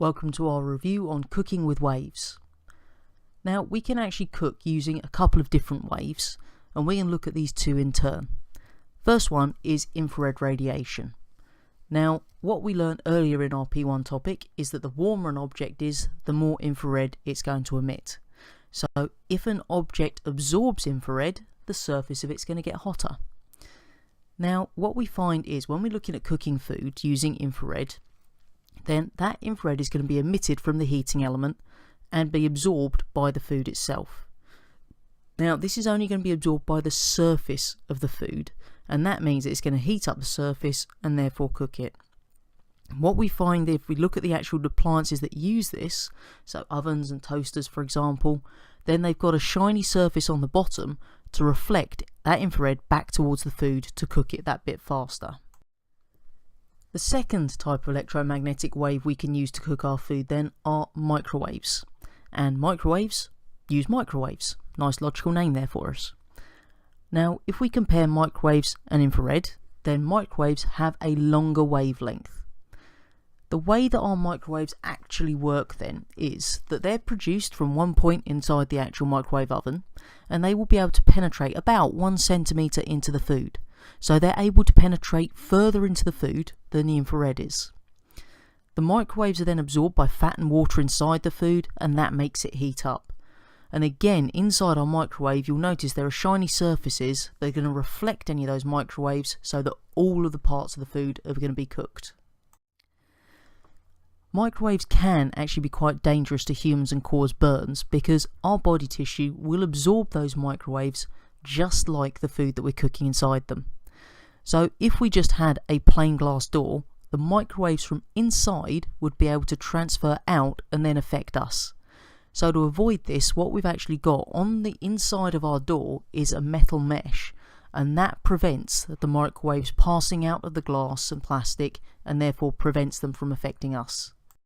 Welcome to our review on cooking with waves. Now we can actually cook using a couple of different waves, and we can look at these two in turn. First one is infrared radiation. Now what we learned earlier in our P1 topic is that the warmer an object is, the more infrared it's going to emit. So if an object absorbs infrared, the surface of it's going to get hotter. Now what we find is when we're looking at cooking food using infrared, then that infrared is going to be emitted from the heating element and be absorbed by the food itself. Now this is only going to be absorbed by the surface of the food, and that means it's going to heat up the surface and therefore cook it. What we find if we look at the actual appliances that use this, so ovens and toasters for example, then they've got a shiny surface on the bottom to reflect that infrared back towards the food to cook it that bit faster. The second type of electromagnetic wave we can use to cook our food then are microwaves. And microwaves use microwaves. Nice logical name there for us. Now if we compare microwaves and infrared, then microwaves have a longer wavelength. The way that our microwaves actually work then is that they're produced from one point inside the actual microwave oven, and they will be able to penetrate about 1 centimetre into the food. So they're able to penetrate further into the food than the infrared is. The microwaves are then absorbed by fat and water inside the food, and that makes it heat up. And again, inside our microwave you'll notice there are shiny surfaces that are going to reflect any of those microwaves so that all of the parts of the food are going to be cooked. Microwaves can actually be quite dangerous to humans and cause burns because our body tissue will absorb those microwaves just like the food that we're cooking inside them. So if we just had a plain glass door, the microwaves from inside would be able to transfer out and then affect us. So to avoid this, what we've actually got on the inside of our door is a metal mesh, and that prevents the microwaves passing out of the glass and plastic and therefore prevents them from affecting us.